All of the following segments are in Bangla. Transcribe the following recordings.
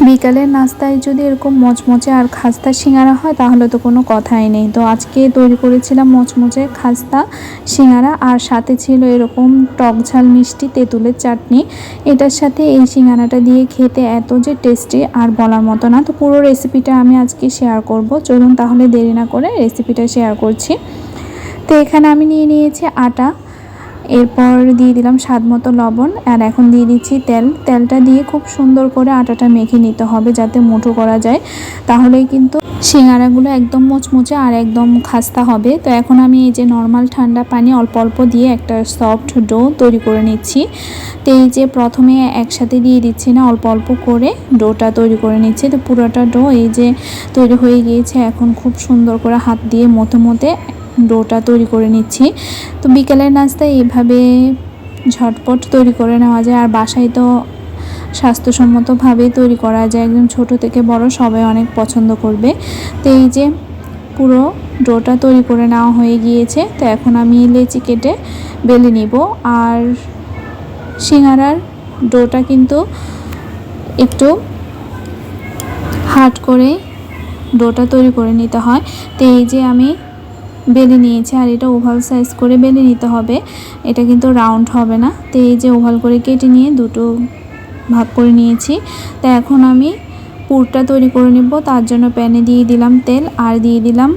বিকালের নাস্তায় যদি এরকম মচমচে আর খাস্তা সিঙ্গারা হয় তাহলে তো কোনো কথাই নেই। তো আজকে তৈরি করেছিলাম মচমচে খাস্তা সিঙ্গারা, আর সাথে ছিল এরকম টক ঝাল মিষ্টি তেঁতুলের চাটনি। এটার সাথে এই সিঙ্গারাটা দিয়ে খেতে এত যে টেস্টি আর বলার মতো না। তো পুরো রেসিপিটা আমি আজকে শেয়ার করব, চলুন তাহলে দেরি না করে রেসিপিটা শেয়ার করছি। তো এখানে আমি নিয়ে নিয়েছি আটা, এরপর দিয়ে দিলাম স্বাদ মতো লবণ, আর এখন দিয়ে দিচ্ছি তেল। তেলটা দিয়ে খুব সুন্দর করে আটাটা মেখে নিতে হবে যাতে মুঠো করা যায়, তাহলেই কিন্তু সিঙ্গারাগুলো একদম মুচমুচে আর একদম খাস্তা হবে। তো এখন আমি এই যে নর্মাল ঠান্ডা পানি অল্প অল্প দিয়ে একটা সফট ডো তৈরি করে নিচ্ছি। তো এই যে প্রথমে একসাথে দিয়ে দিচ্ছি না, অল্প অল্প করে ডোটা তৈরি করে নিচ্ছি। তো পুরোটা ডো এই যে তৈরি হয়ে গিয়েছে। এখন খুব সুন্দর করে হাত দিয়ে মথে মথে ডোটা তৈরি করে নিচ্ছি। তো বিকেলের নাস্তায় এইভাবে ঝটপট তৈরি করে নেওয়া যায়, আর বাসায় তো স্বাস্থ্যসম্মতভাবেই তৈরি করা যায়, একদম ছোট থেকে বড় সবাই অনেক পছন্দ করবে। তো এই যে পুরো ডোটা তৈরি করে নেওয়া হয়ে গিয়েছে। তো এখন আমি লেচি কেটে বেলে নিব। আর সিঙ্গারার ডোটা কিন্তু একটু হার্ড করে ডোটা তৈরি করে নিতে হয়। তো এই যে আমি বেলে নিয়েছি, আর এটা ওভাল সাইজ করে বেলে নিতে হবে, এটা কিন্তু রাউন্ড হবে না। তো এই যে ওভাল করে কেটে নিয়ে দুটো ভাগ করে নিয়েছি। তো এখন আমি পুরটা তৈরি করে নিব। তার জন্য প্যানে দিয়ে দিলাম তেল, আর দিয়ে দিলাম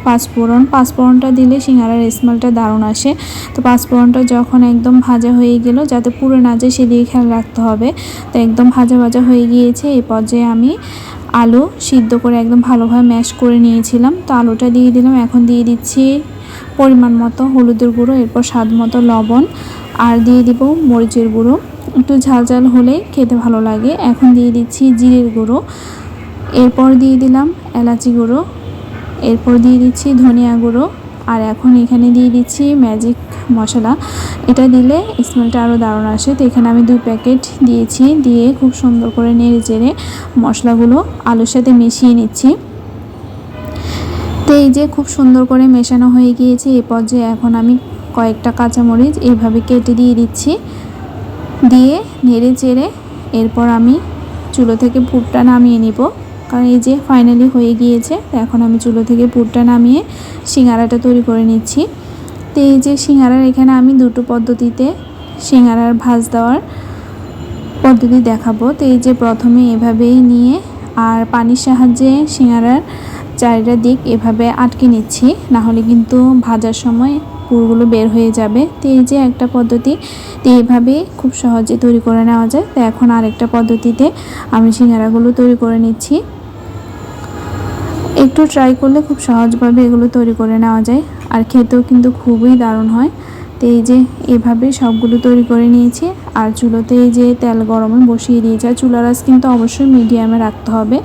পাঁচফোড়ন। পাঁচফোড়নটা দিলে সিঙ্গারার স্মেলটা দারুণ আসে। তো পাঁচফোড়নটা যখন একদম ভাজা হয়ে গেল, যাতে পুড়ে না যায় সেদিকে খেয়াল রাখতে হবে। তো একদম ভাজা ভাজা হয়ে গিয়েছে। এই পর্যায়ে আমি আলু সিদ্ধ করে একদম ভালোভাবে ম্যাশ করে নিয়েছিলাম। তো আলুটা দিয়ে দিলাম। এখন দিয়ে দিচ্ছি পরিমাণ মতো হলুদের গুঁড়ো, এরপর স্বাদ মতো লবণ, আর দিয়ে দিব মরিচের গুঁড়ো। একটু ঝাল ঝাল হলেই খেতে ভালো লাগে। এখন দিয়ে দিচ্ছি জিরের গুঁড়ো, এরপর দিয়ে দিলাম এলাচি গুঁড়ো, এরপর দিয়ে দিচ্ছি ধনিয়া গুঁড়ো, আর এখন এখানে দিয়ে দিচ্ছি ম্যাজিক মশলা। এটা দিলে স্মেলটা আরও দারুণ আসে। তো এখানে আমি 2 প্যাকেট দিয়েছি, দিয়ে খুব সুন্দর করে নেড়ে চেড়ে মশলাগুলো আলুর সাথে মিশিয়ে নিচ্ছি। তো এই যে খুব সুন্দর করে মেশানো হয়ে গিয়েছে। এই পর্যায়ে এখন আমি কয়েকটা কাঁচামরিচ এইভাবে কেটে দিয়ে দিচ্ছি, দিয়ে নেড়ে চেড়ে এরপর আমি চুলো থেকে পুরটা নামিয়ে নিব। কারণ এই যে ফাইনালি হয়ে গিয়েছে। এখন আমি চুলো থেকে পুরটা নামিয়ে সিঙ্গারাটা তৈরি করে নিচ্ছি। তো এই যে সিঙ্গারার এখানে আমি দুটো পদ্ধতিতে সিঙ্গারার ভাঁজ দেওয়ার পদ্ধতি দেখাবো। তো এই যে প্রথমে এভাবেই নিয়ে আর পানির সাহায্যে সিঙ্গারার চারিটা দিক এভাবে আটকে নিচ্ছি, না হলে কিন্তু ভাজার সময় পুরগুলো বের হয়ে যাবে। তো এই যে একটা পদ্ধতি, তো এইভাবে খুব সহজে তৈরি করে নেওয়া যায়। তো এখন আরেকটা পদ্ধতিতে আমি সিঙ্গারাগুলো তৈরি করে নিচ্ছি। একটু ট্রাই করলে খুব সহজভাবে এগুলো তৈরি করে নেওয়া যায়, আর খেতেও কিন্তু খুবই দারুণ হয়। তো এই যে এভাবে সবগুলো তৈরি করে নিয়েছি, আর চুলোতে এই যে তেল গরমে বসিয়ে দিয়েছি। আর চুলার আঁচ কিন্তু অবশ্যই মিডিয়ামে রাখতে হবে,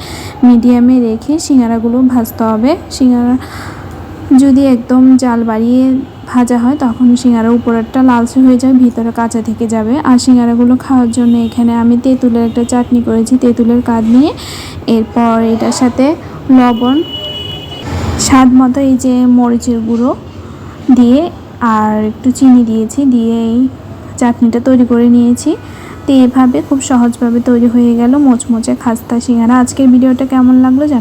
মিডিয়ামে রেখে সিঙ্গারাগুলো ভাজতে হবে। সিঙ্গারা যদি একদম জাল বাড়িয়ে ভাজা হয় তখন সিঙ্গারার উপরেরটা লালচে হয়ে যাবে, ভিতরে কাঁচা থেকে যাবে। আর সিঙ্গারাগুলো খাওয়ার জন্য এখানে আমি তেঁতুলের একটা চাটনি করেছি, তেঁতুলের কাঁদ নিয়ে, এরপর এটার সাথে লবণ, স্বাদ মতো এই যে মরিচের গুঁড়ো দিয়ে আর একটু চিনি দিয়েছি, দিয়ে এই চাটনিটা তৈরি করে নিয়েছি। তো এভাবে খুব সহজভাবে তৈরি হয়ে গেল মোচমোচে খাস্তা সিঙ্গারা। আজকের ভিডিওটা কেমন লাগলো জানাবেন।